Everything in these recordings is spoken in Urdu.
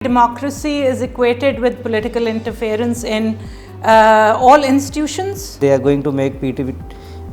Democracy is equated with political interference in all institutions. They are going to make PTV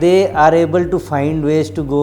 They are able to find ways to go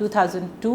2002,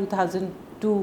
2002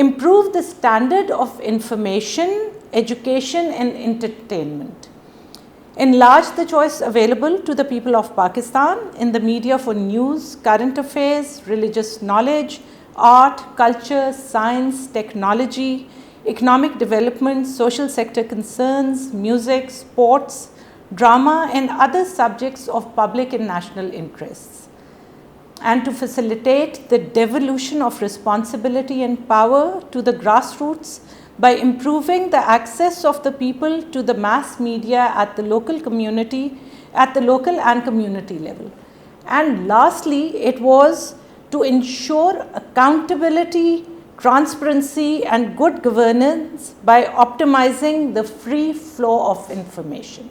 improve the standard of information, education and entertainment. Enlarge the choice available to the people of Pakistan in the media for news, current affairs, religious knowledge, art, culture, science, technology, economic development, social sector concerns, music, sports, drama and other subjects of public and national interests. And to facilitate the devolution of responsibility and power to the grassroots by improving the access of the people to the mass media at the local and community level. And lastly, it was to ensure accountability, transparency and good governance by optimizing the free flow of information.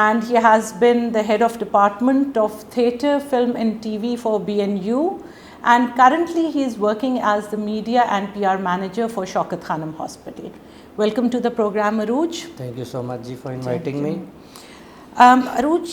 and he has been the head of department of theatre, film and TV for BNU. And currently he is working as the media and PR manager for Shaukat Khanum Hospital. Welcome to the program, Arooj. Thank you so much ji for inviting me. Arooj,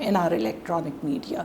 in our electronic media?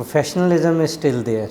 professionalism is still there.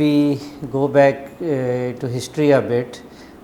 we go back to history a bit,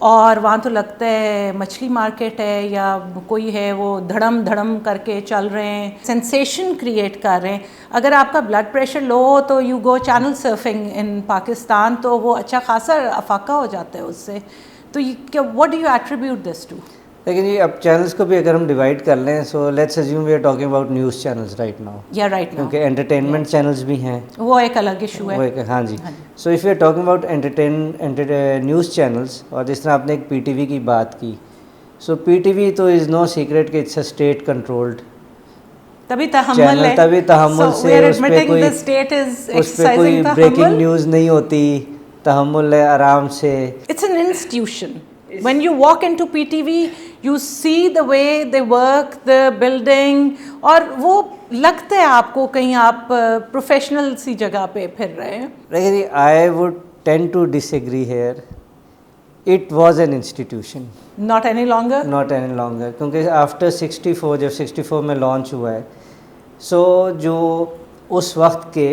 اور وہاں تو لگتا ہے مچھلی مارکیٹ ہے یا کوئی ہے وہ دھڑم دھڑم کر کے چل رہے ہیں, سینسیشن کریٹ کر رہے ہیں. اگر آپ کا بلڈ پریشر لو ہو تو یو گو چینل سرفنگ ان پاکستان, تو وہ اچھا خاصا افاقہ ہو جاتا ہے اس سے. تو what do you attribute this to? لیکن یہ اب چینلس کو بھی اگر ہم ڈیوائڈ کر لیں, so let's assume we are talking about news channels right now, یا رائٹ ناؤ, کیونکہ انٹرٹینمنٹ چینلز بھی ہیں, وہ ایک الگ ایشو ہے. ہاں جی. So if you are talking about news channels, اور جس طرح آپ نے ایک پی ٹی وی کی بات کی, سو پی ٹی وی تو از نو سیکرٹ کہ اٹس اے اسٹیٹ کنٹرولڈ تبھی تحمل ہے, تبھی تحمل سے اس پہ کوئی بریکنگ نیوز نہیں ہوتی, تحمل ہے آرام سے. It's an institution. When you walk into PTV, you see the way they work, the building, اور وہ لگتا ہے آپ کو کہیں آپ پروفیشنل سی جگہ پہ پھر رہے ہیں. لیکن I would tend to disagree here. It was an institution. Not any longer? Not any longer. کیونکہ after 64, جب 64 میں لانچ ہوا ہے, سو جو اس وقت کے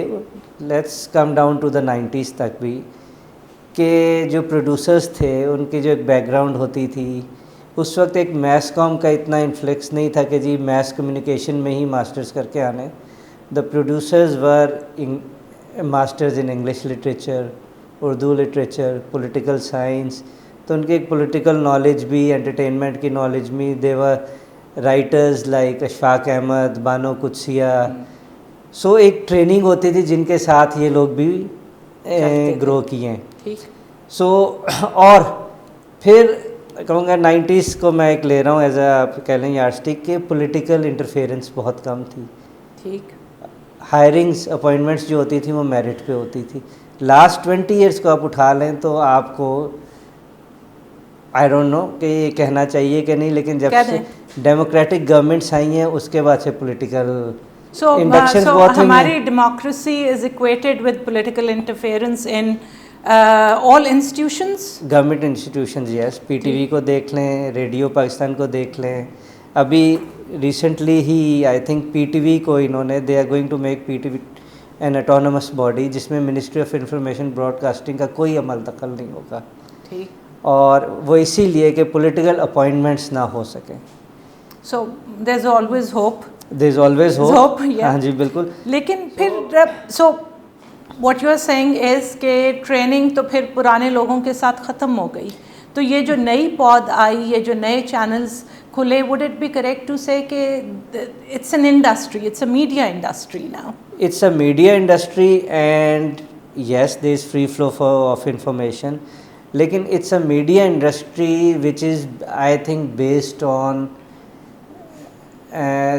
let's come down to the 90s تک بھی, کہ جو پروڈیوسرز تھے ان کی جو ایک بیک گراؤنڈ ہوتی تھی, اس وقت ایک میس کام کا اتنا انفلیکس نہیں تھا کہ جی میس کمیونیکیشن میں ہی ماسٹرز کر کے آنے. دا producers were masters in English literature, Urdu literature, political science, تو ان کی ایک پولیٹیکل نالج بھی, انٹرٹینمنٹ کی نالج بھی. دے ور رائٹرز لائک اشفاق احمد, بانو قدسیہ. سو ایک ٹریننگ ہوتی تھی جن کے ساتھ یہ لوگ بھی گرو کیے ہیں. سو اور پھر کہوں گا 90s کو میں ایک لے رہا ہوں ایز اے آپ کہہ لیں یارڈسٹک, کہ پولیٹیکل انٹرفیئرنس بہت کم تھی. ٹھیک, ہائرنگس اپوائنٹمنٹس جو ہوتی تھیں وہ میرٹ پہ ہوتی تھی. لاسٹ 20 ایئرس کو آپ اٹھا لیں تو آپ کو آئی ڈونٹ نو کہ یہ کہنا چاہیے کہ نہیں, لیکن جب سے ڈیموکریٹک گورنمنٹس آئی ہیں اس کے بعد سے پولیٹیکل انڈکشنز بہت ہوئی ہیں. ہماری democracy is equated with political interference in all institutions, government institutions. Yes, P T V کو دیکھ لیں, ریڈیو پاکستان کو دیکھ لیں. ابھی ریسنٹلی ہی I think P T V کو انہوں نے they are going to make P T V an autonomous body, جس میں ministry of information broadcasting کا کوئی عمل دخل نہیں ہوگا. ٹھیک, اور وہ اسی لیے کہ پولیٹیکل اپوائنٹمنٹس نہ ہو سکیں. So there is always hope. There is always hope. ہاں جی بالکل. لیکن پھر so what you are saying is کہ ٹریننگ تو پھر پرانے لوگوں کے ساتھ ختم ہو گئی, تو یہ جو نئی پود آئی, یہ جو نئے چینلز کھلے, would it be correct to say کہ it's an industry, it's a media industry now? It's a media industry and yes there is free flow of information, لیکن it's a media industry which is I think based on,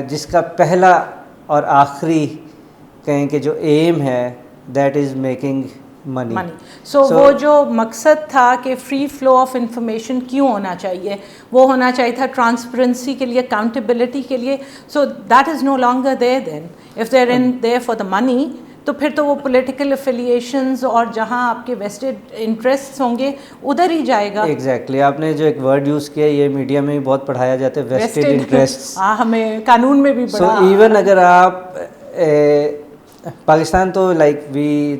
جس کا پہلا اور آخری کہیں کہ جو ایم ہے دیٹ از میکنگ منی. سو وہ جو مقصد تھا کہ فری فلو آف انفارمیشن کیوں ہونا چاہیے, وہ ہونا چاہیے تھا ٹرانسپیرنسی کے لیے, اکاؤنٹیبلٹی کے لیے. So that is no longer there then. If they're in there for the money, تو پھر تو وہ پولیٹیکل افیلیشنز اور جہاں آپ کے ویسٹڈ انٹرسٹ ہوں گے ادھر ہی جائے گا. ایگزیکٹلی, آپ نے جو ایک ورڈ یوز کیا یہ میڈیا میں بھی بہت پڑھایا جاتا ہے, ویسٹڈ انٹرسٹ. ہاں, ہمیں قانون میں بھی پڑھا. سو ایون اگر آپ پاکستان تو لائک وی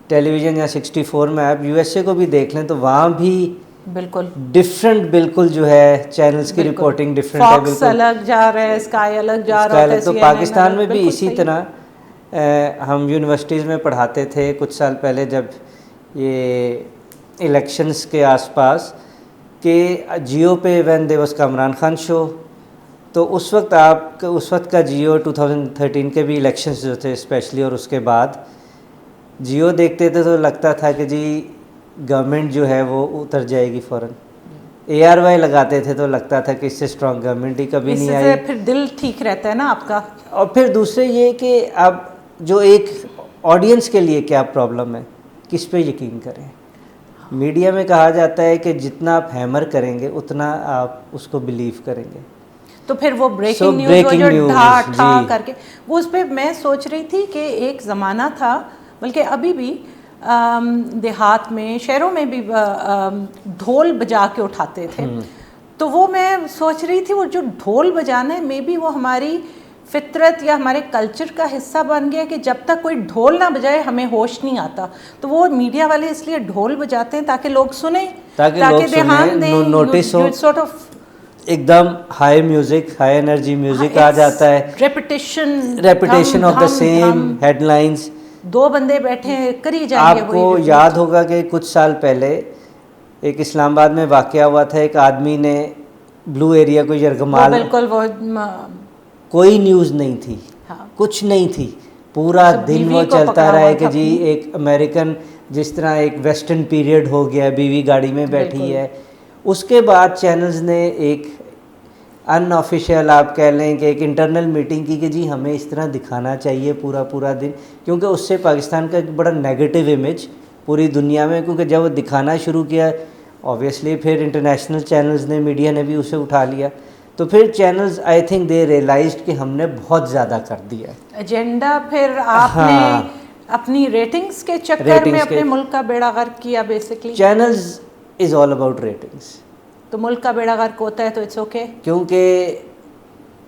ٹیلی ویژن یا 64 میں آپ یو ایس اے کو بھی دیکھ لیں تو وہاں بھی بالکل ڈفرینٹ, بالکل جو ہے چینلز کی رپورٹنگ ڈفرینٹ ہے, بالکل الگ جا رہا ہے, اسکائی الگ جا رہا ہے. تو پاکستان میں بھی اسی طرح ہم یونیورسٹیز میں پڑھاتے تھے کچھ سال پہلے جب یہ الیکشنز کے آس پاس, کہ جیو پہ when they was Kamran Khan show, تو اس وقت اس وقت کا جیو 2013 کے بھی الیکشنز جو تھے اسپیشلی, اور اس کے بعد جیو دیکھتے تھے تو لگتا تھا کہ جی گورنمنٹ جو ہے وہ اتر جائے گی فوراً. اے آر وائی لگاتے تھے تو لگتا تھا کہ اس سے اسٹرانگ گورنمنٹ ہی کبھی نہیں آئی. پھر دل ٹھیک رہتا ہے نا آپ کا. اور پھر دوسرے یہ کہ اب جو ایک آڈینس کے لیے کیا پرابلم ہے, کس پہ یقین کریں. میڈیا میں کہا جاتا ہے کہ جتنا آپ ہیمر کریں گے اتنا آپ اس کو بلیو کریں گے. تو پھر وہ بریکنگ نیوز جو ٹھا ٹھا کر کے, وہ اس پہ میں سوچ رہی تھی کہ ایک زمانہ تھا, بلکہ ابھی بھی دیہات میں, شہروں میں بھی ڈھول بجا کے اٹھاتے تھے. تو وہ میں سوچ رہی تھی وہ جو ڈھول بجانا ہے مے بی وہ ہماری فطرت یا ہمارے کلچر کا حصہ بن گیا کہ جب تک کوئی ڈھول نہ بجائے ہمیں ہوش نہیں آتا. تو وہ میڈیا والے اس لیے ڈھول بجاتے ہیں تاکہ لوگ سنیں. تاکہ لوگ سنیں, نوٹس ہو, ایک دم high music, high energy music آ جاتا ہے, ریپیٹیشن آف دا سیم ہیڈ لائنس, 2 بندے بیٹھے کری جائیں گے. آپ کو یاد ہوگا کہ کچھ سال پہلے ایک اسلام آباد میں واقعہ ہوا تھا, ایک آدمی نے بلو ایریا کو یرغمال, بالکل وہ کوئی نیوز نہیں تھی, کچھ نہیں تھی, پورا دن وہ چلتا رہا ہے کہ جی ایک امریکن جس طرح ایک ویسٹرن پیریڈ ہو گیا, بیوی گاڑی میں بیٹھی ہے. اس کے بعد چینلز نے ایک ان آفیشیل آپ کہہ لیں کہ ایک انٹرنل میٹنگ کی کہ جی ہمیں اس طرح دکھانا چاہیے پورا دن, کیونکہ اس سے پاکستان کا ایک بڑا نیگیٹو امیج پوری دنیا میں, کیونکہ جب وہ دکھانا شروع کیا اوبویسلی پھر انٹرنیشنل چینلز نے, میڈیا نے بھی اسے اٹھا لیا, تو پھر channels I think they realised کہ ہم نے بہت زیادہ کر دیا ایجنڈا. پھر آپ نے اپنی ریٹنگز کے چکر میں اپنے ملک کا بیڑا غرق کیا basically. Channels is all about ratings, تو ملک کا بیڑا غرق ہوتا ہے تو اٹس اوکے, کیونکہ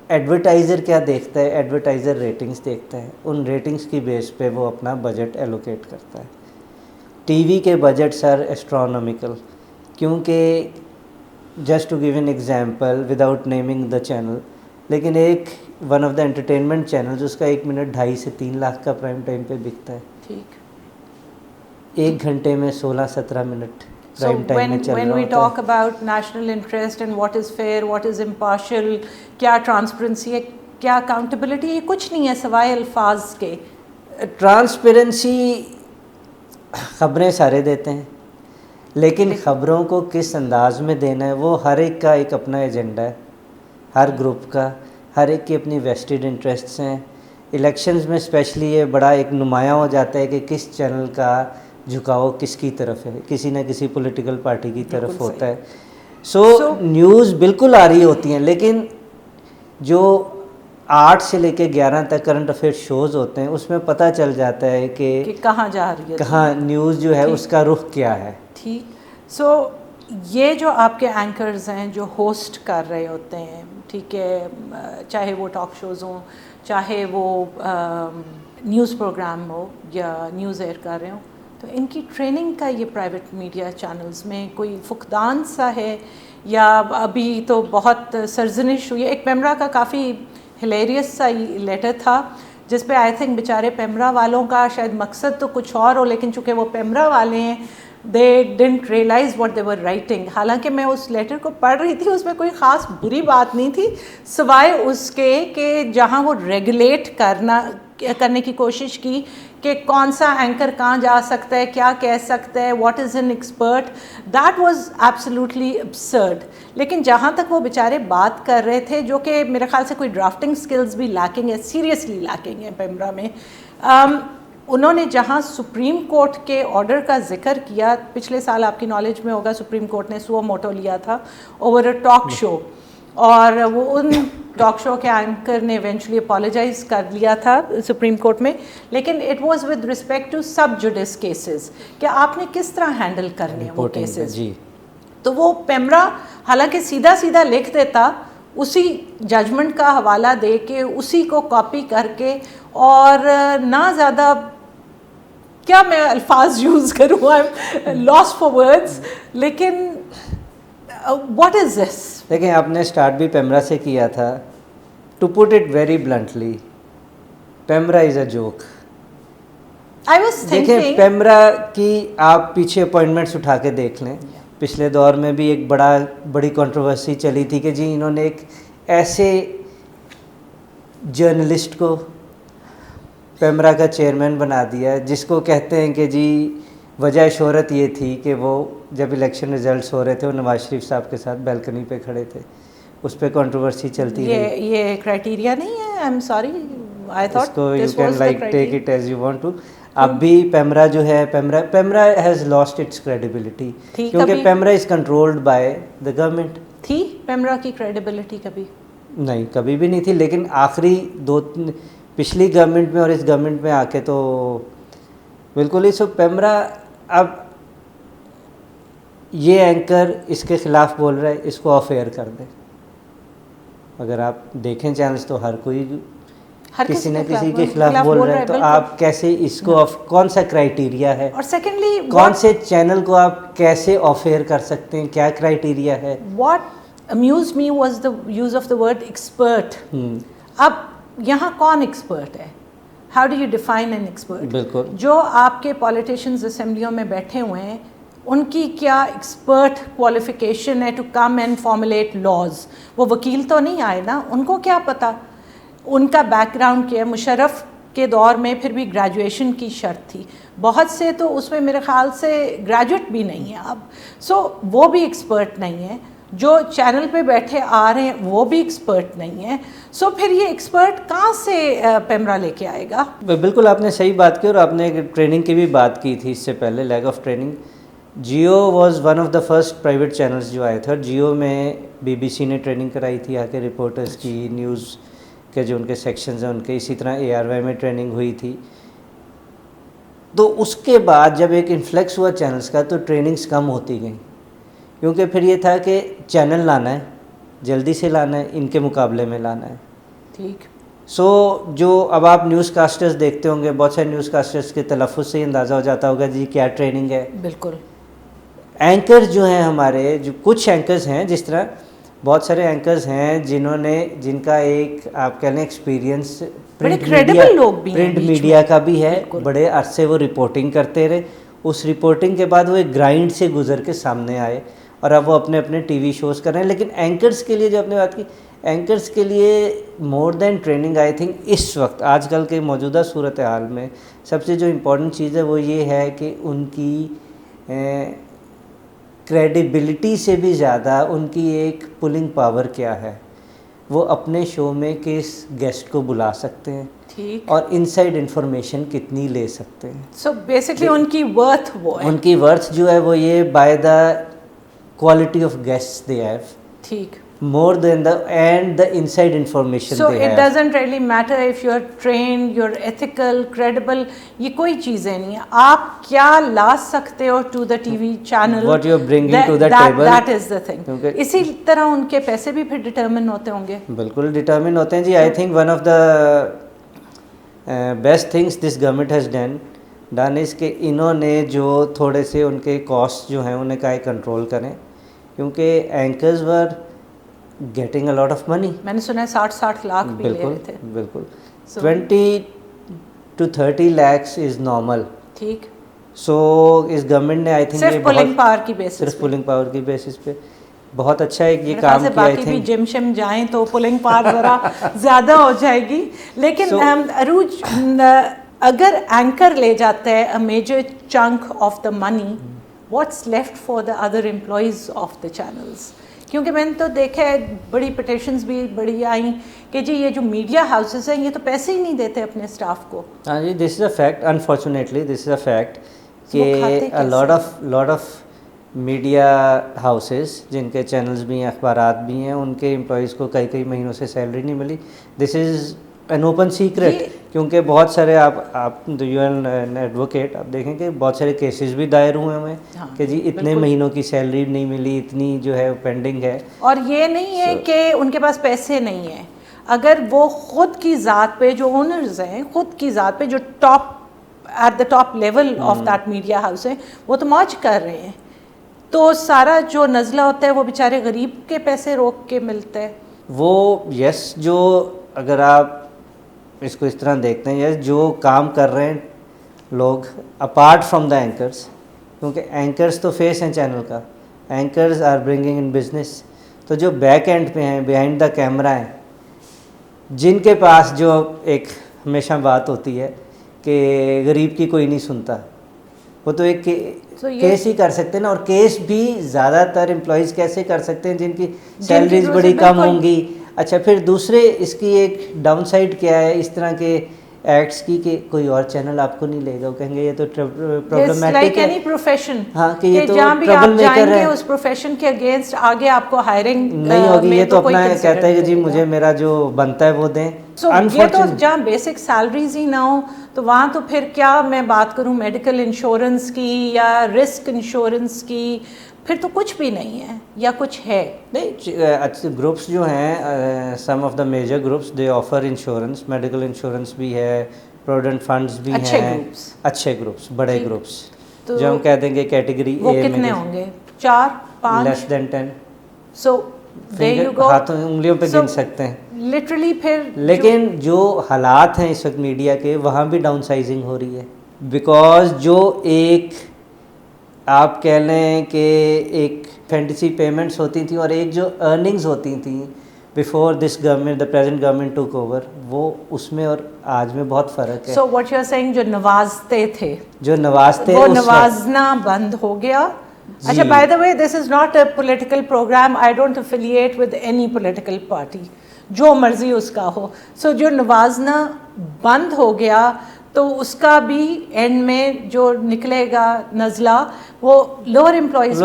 ایڈورٹائزر کیا دیکھتا ہے, ایڈورٹائزر ریٹنگز دیکھتا ہے, ان ریٹنگز کی بیس پہ وہ اپنا بجٹ ایلوکیٹ کرتا ہے. ٹی وی کے بجٹس آر ایسٹرونومیکل, کیونکہ just to give an example without naming the channel, لیکن ایک one of the entertainment channel اس کا 1 منٹ 2.5 سے 3 لاکھ کا پرائم ٹائم پہ بکتا ہے. ٹھیک, 1 گھنٹے میں 16-17 منٹ پرائم ٹائم میں چل رہا ہوتا ہے. when we talk about national interest and what is fair, what is impartial, کیا ٹرانسپیرنسی ہے, کیا اکاؤنٹیبلٹی, یہ کچھ نہیں ہے سوائے الفاظ کے. ٹرانسپیرنسی خبریں سارے دیتے ہیں, لیکن خبروں کو کس انداز میں دینا ہے وہ ہر ایک کا ایک اپنا ایجنڈا ہے, ہر گروپ کا, ہر ایک کی اپنی ویسٹڈ انٹرسٹس ہیں. الیکشنز میں اسپیشلی یہ بڑا ایک نمایاں ہو جاتا ہے کہ کس چینل کا جھکاؤ کس کی طرف ہے, کسی نہ کسی پولیٹیکل پارٹی کی طرف ہوتا ہے. سو نیوز بالکل آ رہی ہوتی ہیں, لیکن جو 8 سے لے کے 11 تک کرنٹ افیئر شوز ہوتے ہیں اس میں پتہ چل جاتا ہے کہ کہاں جا رہی ہے, کہاں نیوز جو ہے اس کا رخ کیا ہے. ٹھیک. سو یہ جو آپ کے اینکرز ہیں جو ہوسٹ کر رہے ہوتے ہیں, ٹھیک ہے, چاہے وہ ٹاک شوز ہوں, چاہے وہ نیوز پروگرام ہو یا نیوز ایئر کر رہے ہوں, تو ان کی ٹریننگ کا یہ پرائیویٹ میڈیا چینلز میں کوئی فقدان سا ہے یا ابھی تو بہت سرزنش ہوئی ہے. ایک پیمرا کا کافی ہلیریس سا لیٹر تھا جس پہ آئی تھنک بیچارے پیمرا والوں کا شاید مقصد تو کچھ اور ہو, لیکن چونکہ وہ پیمرا والے ہیں they didn't realize what they were writing. حالانکہ میں اس لیٹر کو پڑھ رہی تھی, اس میں کوئی خاص بری بات نہیں تھی سوائے اس کے کہ جہاں وہ ریگولیٹ کرنے کی کوشش کی کہ کون سا اینکر کہاں جا سکتا ہے, کیا کہہ سکتا ہے, what is an expert, that was absolutely absurd. لیکن جہاں تک وہ بیچارے بات کر رہے تھے, جو کہ میرے خیال سے کوئی ڈرافٹنگ سکلز بھی لیکنگ ہے, سیریسلی لیکنگ ہے پیمرا میں, انہوں نے جہاں سپریم کورٹ کے آرڈر کا ذکر کیا, پچھلے سال آپ کی نالج میں ہوگا سپریم کورٹ نے سو موٹو لیا تھا اوور اے ٹاک شو, اور وہ ان ٹاک شو کے اینکر نے ایونچولی اپالوجائز کر لیا تھا سپریم کورٹ میں, لیکن it was with respect to sub judice cases آپ نے کس طرح ہینڈل کرنے ہیں وہ کیسز. تو وہ پیمرا حالانکہ سیدھا سیدھا لکھ دیتا, اسی ججمنٹ کا حوالہ دے کے اسی کو کاپی کر کے, اور نہ زیادہ کیا میں الفاظ یوز کروں, I am lost for words, لیکن واٹ از دس. دیکھیں آپ نے اسٹارٹ بھی پیمرا سے کیا تھا. To put it very bluntly, PEMRA is a joke. دیکھیں پیمرا کی آپ پیچھے اپوائنٹمنٹس اٹھا کے دیکھ لیں, پچھلے دور میں بھی ایک بڑی کنٹروورسی چلی تھی کہ جی انہوں نے ایک ایسے جرنلسٹ کو پیمرا کا چیئرمین بنا دیا جس کو کہتے ہیں کہ جی وجہ شہرت یہ تھی کہ وہ جب الیکشن ریزلٹس ہو رہے تھے وہ نواز شریف صاحب کے ساتھ بیلکنی پہ کھڑے تھے, اس پہ کنٹروورسی چلتی رہی. یہ کرائٹیریا نہیں ہے, I am sorry, I thought اس کو you can like take it as you want to. اب بھی پیمرا جو ہے, PEMRA has lost its credibility, کیونکہ PEMRA is controlled by the government. تھی پیمرا کی کریڈیبلٹی کبھی نہیں, کبھی بھی نہیں تھی, لیکن آخری پچھلی گورنمنٹ میں اور اس گورنمنٹ میں آ کے تو بالکل ہی. سو پیمرا اب یہ اینکر اس کے خلاف بول رہا ہے, اس کو آف ایئر کر دے. اگر آپ دیکھیں چینلز تو ہر کوئی کسی نہ کسی کے خلاف بول رہے ہیں, تو آپ کیسے اس کو کون سا کرائیٹیریا ہے, اور سیکنڈلی کون سے چینل کو آپ کیسے آف ایئر کر سکتے ہیں, کیا کرائیٹیریا ہے. What amuse me was the use of the word expert. اب یہاں کون ایکسپرٹ ہے؟ How do you define an expert? بالکل, جو آپ کے پولیٹیشنز اسمبلیوں میں بیٹھے ہوئے ہیں ان کی کیا ایکسپرٹ کوالیفیکیشن ہے to come and formulate laws? وہ وکیل تو نہیں آئے نا, ان کو کیا پتہ ان کا بیک گراؤنڈ کیا ہے. مشرف کے دور میں پھر بھی گریجویشن کی شرط تھی, بہت سے تو اس میں میرے خیال سے گریجویٹ بھی نہیں ہیں اب. سو وہ بھی ایکسپرٹ نہیں ہے. جو چینل پہ بیٹھے آ رہے ہیں وہ بھی ایکسپرٹ نہیں ہے. سو پھر یہ ایکسپرٹ کہاں سے پیمرا لے کے آئے گا؟ بالکل آپ نے صحیح بات کی, اور آپ نے ٹریننگ کی بھی بات کی تھی اس سے پہلے, lack of training. Geo was one of the first private channels جو آئے تھے, اور جیو میں بی بی سی نے ٹریننگ کرائی تھی آ کے رپورٹرز کی, نیوز کے جو ان کے سیکشنز ہیں ان کے. اسی طرح اے آر وائی میں ٹریننگ ہوئی تھی. تو اس کے بعد جب ایک انفلیکس ہوا چینلز کا تو ٹریننگز کم ہوتی گئیں, کیونکہ پھر یہ تھا کہ چینل لانا ہے, جلدی سے لانا ہے, ان کے مقابلے میں لانا ہے. ٹھیک. سو جو اب آپ نیوز کاسٹرز دیکھتے ہوں گے, بہت سارے نیوز کاسٹرز کے تلفظ سے ہی اندازہ ہو جاتا ہوگا جی کیا ٹریننگ ہے. بالکل. اینکرز جو ہیں ہمارے, جو کچھ اینکرز ہیں, جس طرح بہت سارے اینکرز ہیں جن کا ایک آپ کہہ لیں ایکسپیرینس پرنٹ میڈیا کا بھی ہے, بڑے عرصے وہ رپورٹنگ کرتے رہے. اس رپورٹنگ کے بعد وہ ایک گرائنڈ سے گزر کے سامنے آئے, اور اب وہ اپنے اپنے ٹی وی شوز کر رہے ہیں. لیکن اینکرز کے لیے جو آپ نے بات کی, اینکرز کے لیے مور دین ٹریننگ آئی تھنک اس وقت آج کل کے موجودہ صورتحال میں سب سے جو امپورٹنٹ چیز ہے وہ یہ ہے کہ ان کی کریڈیبلٹی سے بھی زیادہ ان کی ایک پولنگ پاور کیا ہے. وہ اپنے شو میں کس گیسٹ کو بلا سکتے ہیں, اور انسائڈ انفارمیشن کتنی لے سکتے ہیں. سو بیسکلی ان کی ورتھ وہ ہے, ان کی ورتھ جو ہے وہ یہ by the quality of guest they have. ٹھیک. more than the and the inside information so they it have. doesn't really matter if you're trained, you're ethical, credible, یہ کوئی چیزیں نہیں ہیں. آپ کیا لا سکتے ہو to the TV channel, what you're bringing to the table, that is the thing. اسی طرح ان کے پیسے بھی پھر ڈٹرمن ہوتے ہوں گے. بالکل ڈٹرمن ہوتے ہیں جی. I think one of the best things this government has done is کہ انہوں نے جو تھوڑے سے ان کے کاسٹ جو ہیں انہیں کہا کنٹرول کریں, کیونکہ anchors were getting a lot of money. میں نے سنا ہے 60 لاکھ بھی لے رہے تھے. بالکل 20 to 30 lakhs از نارمل. ٹھیک. سو اس گورنمنٹ نے آئی تھنک صرف پولنگ پاور کی بیسس, صرف پولنگ پاور کی بیسس پہ بہت اچھا ایک یہ کام کیا. باقی بھی جم شم جائیں تو پولنگ پاور ذرا زیادہ ہو جائے گی. لیکن عروج اگر اینکر لے جاتا ہے a major chunk of the money, what's left for the other employees of the channels? کیونکہ میں نے تو دیکھا ہے بڑی پٹیشنز بھی بڑی آئیں کہ جی یہ جو میڈیا ہاؤسز ہیں یہ تو پیسے ہی نہیں دیتے اپنے اسٹاف کو. ہاں جی, this is a fact, unfortunately this is a fact کہ لاٹ آف میڈیا ہاؤسز جن کے چینلز بھی ہیں, اخبارات بھی ہیں, ان کے امپلائیز کو کئی مہینوں سے سیلری نہیں ملی. دس از این اوپن سیکرٹ, کیونکہ بہت سارے آپ یو این ایڈوکیٹ, آپ دیکھیں کہ بہت سارے کیسز بھی دائر ہوئے ہیں کہ جی اتنے مہینوں کی سیلری نہیں ملی, اتنی جو ہے پینڈنگ ہے. اور یہ نہیں ہے کہ ان کے پاس پیسے نہیں ہیں. اگر وہ خود کی ذات پہ جو اونرز ہیں, خود کی ذات پہ جو top at the top level of that media house ہے, وہ تو موج کر رہے ہیں, تو سارا جو نزلہ ہوتا ہے وہ بیچارے غریب کے پیسے روک کے ملتا ہے. وہ یس, جو اگر آپ اس کو اس طرح دیکھتے ہیں, یس جو کام کر رہے ہیں لوگ اپارٹ فرام دا اینکرز, کیونکہ اینکرز تو فیس ہیں چینل کا, anchors are bringing in business. تو جو بیک اینڈ پہ ہیں, بیہائنڈ دا کیمرہ ہیں, جن کے پاس جو ایک ہمیشہ بات ہوتی ہے کہ غریب کی کوئی نہیں سنتا, وہ تو ایک کیس ہی کر سکتے ہیں نا. اور کیس بھی زیادہ تر امپلائیز کیسے کر سکتے ہیں جن کی سیلریز بڑی کم ہوں گی. اچھا, پھر دوسرے اس کی ایک ڈاؤن سائڈ کیا ہے اس طرح کے ایکٹس کی کہ کوئی اور چینل آپ کو نہیں لے گا, وہ کہیں گے یہ تو پرابلمٹک ہے. ہاں, کہ یہ تو ٹربل میکر ہے, اس پروفیشن کے اگینسٹ آگے آپ کو ہائرنگ نہیں ہوگی. یہ تو اپنا کہتا ہے کہ جی مجھے میرا جو بنتا ہے وہ دیں. یہ تو جہاں بیسک سیلریز ہی نہ ہو تو وہاں تو پھر کیا میں بات کروں میڈیکل انشورنس کی یا رسک انشورنس کی, پھر تو کچھ بھی نہیں ہے یا کچھ ہے. نہیں, گروپس جو ہیں some of the major groups they offer insurance, medical insurance بھی ہے, پروویڈنٹ فنڈز بھی ہیں, اچھے گروپس, بڑے گروپس جو ہم کہہ دیں گے کیٹیگری اے میں. کتنے ہوں گے؟ 4-5 لیس دین 10. سو ہاتھوں انگلیوں پہ گن سکتے ہیں لٹرلی. پھر لیکن جو حالات ہیں اس وقت میڈیا کے, وہاں بھی ڈاؤن سائزنگ ہو رہی ہے, بیکاز جو ایک آپ کہہ لیں کہ ایک فینٹیسی پیمنٹس ہوتی تھیں اور ایک جو ارننگز ہوتی تھیں before this government, the present government took over, وہ اس میں اور آج میں بہت فرق ہے. So what you are seeing, جو نوازتے تھے وہ نوازنا بند ہو گیا. اچھا, by the way this is not a political programme, I don't affiliate with any political party, جو مرضی اس کا ہو. سو جو نوازنا بند ہو گیا تو اس کا بھی اینڈ میں جو نکلے گا نزلہ وہ لوور امپلائیز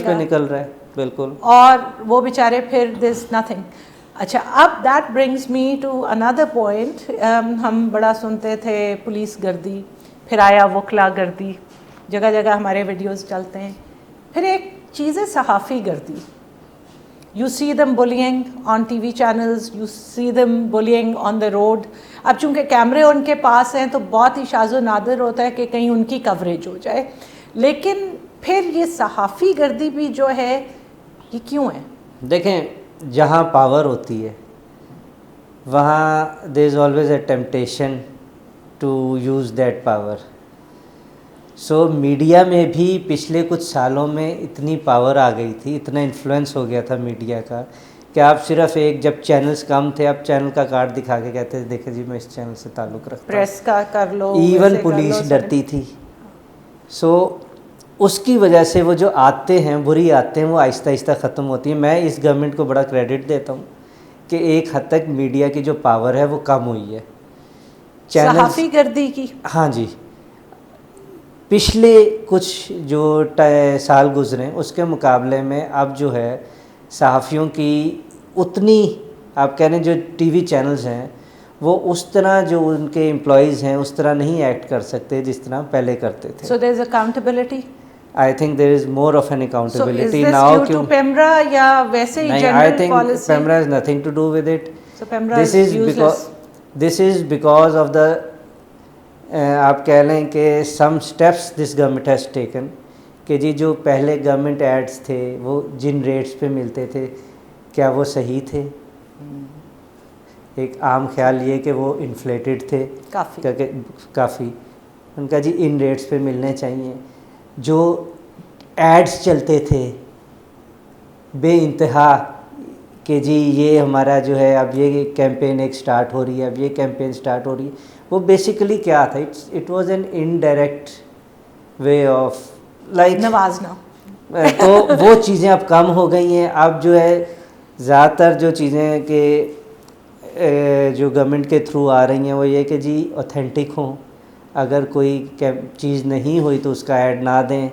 پہ نکل رہا ہے. بالکل. اور وہ بیچارے پھر دیر از نتھنگ. اچھا, اب that brings me to another point. ہم بڑا سنتے تھے پولیس گردی, پھر آیا وکلا گردی, جگہ جگہ ہمارے ویڈیوز چلتے ہیں. پھر ایک چیز ہے صحافی گردی. You see them bawling on T V channels, you see them bawling on the road. اب چونکہ کیمرے ان کے پاس ہیں تو بہت ہی شاذ و نادر ہوتا ہے کہ کہیں ان کی کوریج ہو جائے. لیکن پھر یہ صحافی گردی بھی جو ہے یہ کیوں ہے؟ دیکھیں, جہاں پاور ہوتی ہے وہاں there is always a temptation to use that power. So media میں بھی پچھلے کچھ سالوں میں اتنی پاور آ گئی تھی, اتنا انفلوئنس ہو گیا تھا میڈیا کا کہ آپ صرف ایک, جب چینلز کم تھے آپ چینل کا کارڈ دکھا کے کہتے تھے دیکھیں جی میں اس چینل سے تعلق رکھتا ہوں, پریس کا کر لو. ایون پولیس ڈرتی تھی. سو اس کی وجہ سے وہ جو عادتیں ہیں, بری عادتیں, وہ آہستہ آہستہ ختم ہوتی ہیں. میں اس گورنمنٹ کو بڑا کریڈٹ دیتا ہوں کہ ایک حد تک میڈیا کی جو پاور ہے وہ کم ہوئی ہے. صحافی گردی کی, ہاں جی, پچھلے کچھ جو سال گزرے اس کے مقابلے میں اب جو ہے صحافیوں کی اتنی, آپ کہہ رہے ہیں جو ٹی وی چینلز ہیں وہ اس طرح جو ان کے امپلائیز ہیں اس طرح نہیں ایکٹ کر سکتے جس طرح پہلے کرتے تھے. سو there is accountability. I think there is more of an accountability now. So is this due to PEMRA یا ویسے ہی general policy? I think PEMRA has nothing to do with it. So PEMRA is useless. This is because of the آپ کہہ لیں کہ some steps this government has taken کہ جی جو پہلے گورنمنٹ ایڈس تھے وہ جن ریٹس پہ ملتے تھے کیا وہ صحیح تھے؟ ایک عام خیال یہ کہ وہ انفلیٹڈ تھے کافی. ان کا جی ان ریٹس پہ ملنے چاہیے. جو ایڈس چلتے تھے بے انتہا کہ جی یہ ہمارا جو ہے اب یہ کیمپین ایک سٹارٹ ہو رہی ہے, اب یہ کیمپین سٹارٹ ہو رہی ہے, وہ بیسیکلی کیا تھا؟ It was an indirect way of like نوازنا. تو وہ چیزیں اب کم ہو گئی ہیں. اب جو ہے زیادہ تر جو چیزیں کہ جو گورنمنٹ کے تھرو آ رہی ہیں وہ یہ کہ جی اوتھینٹک ہوں. اگر کوئی چیز نہیں ہوئی تو اس کا ایڈ نہ دیں.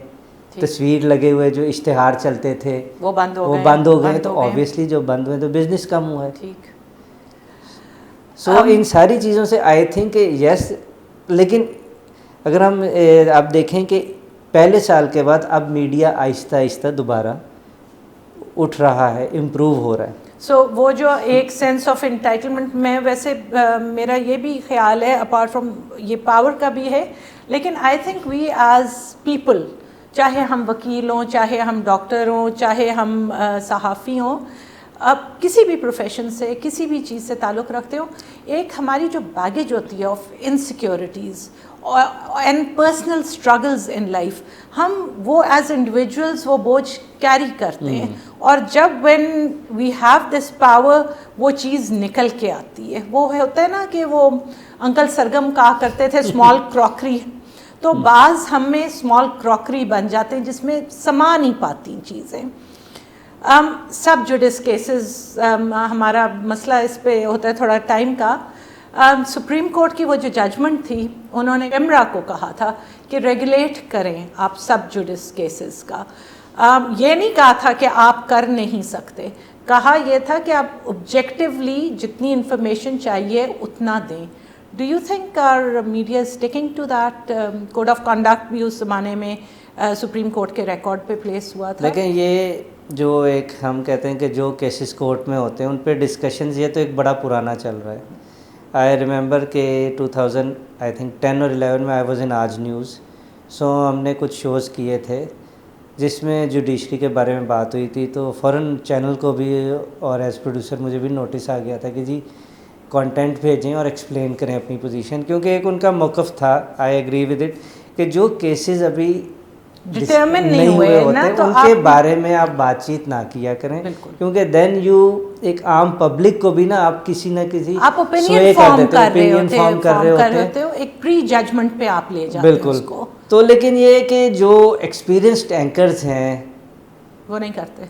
تصویر لگے ہوئے جو اشتہار چلتے تھے وہ بند ہو گئے تو آبویسلی جو بند ہوئے تو بزنس کم ہوا ہے. ٹھیک. سو ان ساری چیزوں سے آئی تھنک کہ یس, لیکن اگر ہم آپ دیکھیں کہ پہلے سال کے بعد اب میڈیا آہستہ آہستہ دوبارہ اٹھ رہا ہے, امپروو ہو رہا ہے. سو وہ جو ایک سینس آف انٹائٹلمنٹ میں ویسے میرا یہ بھی خیال ہے اپارٹ فرام یہ پاور کا بھی ہے, لیکن I think we as people, چاہے ہم وکیل ہوں, چاہے ہم ڈاکٹر ہوں, چاہے ہم صحافی ہوں, اب کسی بھی پروفیشن سے کسی بھی چیز سے تعلق رکھتے ہو, ایک ہماری جو بیگیج ہوتی ہے of insecurities and personal struggles in life, ہم وہ ایز انڈیویجولس وہ بوجھ کیری کرتے ہیں. اور جب when we have this power وہ چیز نکل کے آتی ہے. وہ ہوتا ہے نا کہ وہ انکل سرگم کہا کرتے تھے اسمال کراکری, تو بعض ہم میں اسمال کراکری بن جاتے ہیں جس میں سما نہیں پاتی چیزیں. سب جوڈس کیسز ہمارا مسئلہ اس پہ ہوتا ہے تھوڑا ٹائم کا. سپریم کورٹ کی وہ جو ججمنٹ تھی انہوں نے پیمرا کو کہا تھا کہ ریگولیٹ کریں آپ سب جوڈس کیسز کا. یہ نہیں کہا تھا کہ آپ کر نہیں سکتے, کہا یہ تھا کہ آپ آبجیکٹیولی جتنی انفارمیشن چاہیے اتنا دیں. Do you think our media is sticking to that code of conduct بھی اس زمانے میں سپریم کورٹ کے ریکارڈ پہ پلیس ہوا تھا. لیکن یہ جو ایک ہم کہتے ہیں کہ جو کیسز کورٹ میں ہوتے ہیں ان پہ ڈسکشنز، یہ تو ایک بڑا پرانا چل رہا ہے. آئی ریممبر کہ 2010 اور 11 میں آئی واز ان آج نیوز. سو ہم نے کچھ شوز کیے تھے جس میں جوڈیشری کے بارے میں بات ہوئی تھی، تو فوراً چینل کو بھی اور ایز پروڈیوسر مجھے بھی نوٹس آ گیا تھا کہ جی کانٹینٹ بھیجیں اور ایکسپلین کریں اپنی پوزیشن، کیونکہ ایک ان کا موقف تھا، آئی ایگری ود اٹ، کہ جو کیسز ابھی ڈٹرمن نہیں ہوئے ہوتے ان کے بارے میں آپ بات چیت نہ کیا کریں، کیونکہ دین یو ایک عام پبلک کو بھی نا آپ کسی نہ کسی آپ اوپینین فارم کر رہے ہوتے ہو، ایک پری ججمنٹ پہ آپ لے جاتے ہیں اس کو. تو لیکن یہ کہ جو ایکسپیرینسڈ اینکرز ہیں وہ نہیں کرتے،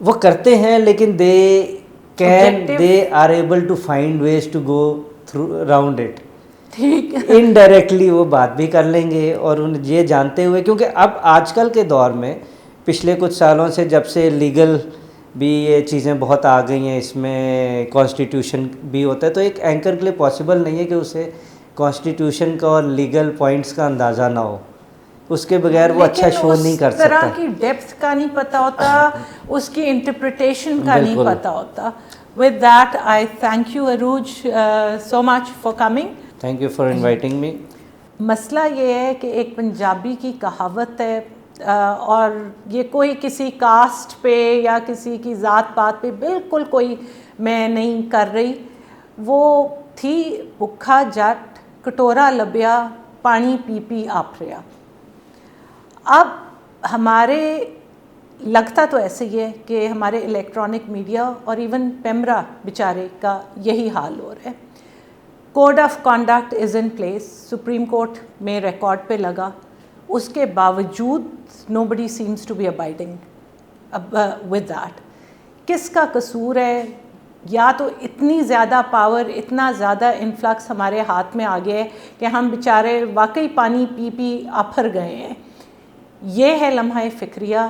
وہ کرتے ہیں، لیکن they are able to find ways to go through around it. ٹھیک انڈائریکٹلی وہ بات بھی کر لیں گے، اور یہ جانتے ہوئے، کیونکہ اب آج کل کے دور میں پچھلے کچھ سالوں سے جب سے لیگل بھی یہ چیزیں بہت آ گئی ہیں، اس میں کانسٹیٹیوشن بھی ہوتا ہے، تو ایک اینکر کے لیے پاسبل نہیں ہے کہ اسے کانسٹیٹیوشن کا اور لیگل پوائنٹس کا اندازہ نہ ہو، اس کے بغیر وہ اچھا شو نہیں کر سکتا. اس طرح کی ڈیپتھ کا نہیں پتہ ہوتا، اس کی انٹرپریٹیشن کا نہیں پتہ ہوتا. With that, I thank you, Arooj, so much for coming. Thank you for inviting me. مسئلہ یہ ہے کہ ایک پنجابی کی کہاوت ہے، اور یہ کوئی کسی کاسٹ پہ یا کسی کی ذات پات پہ بالکل کوئی میں نہیں کر رہی. وہ تھی بکھا جٹ کٹورا لبیا پانی پی پی آپ ریا. اب ہمارے لگتا تو ایسے ہی ہے کہ ہمارے الیکٹرانک میڈیا اور ایون پیمرا بیچارے کا یہی حال ہو رہا ہے. Code of conduct is in place, supreme court میں ریکارڈ پہ لگا، اس کے باوجود nobody seems to be abiding with that. کس کا قصور ہے؟ یا تو اتنی زیادہ پاور، اتنا زیادہ انفلکس ہمارے ہاتھ میں آ گیا ہے کہ ہم بیچارے واقعی پانی پی پی آپھر گئے ہیں. یہ ہے لمحہ فکریہ.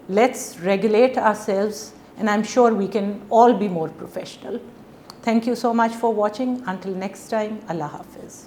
Let's regulate ourselves, and I'm sure we can all be more professional. Thank you so much for watching. Until next time, Allah Hafiz.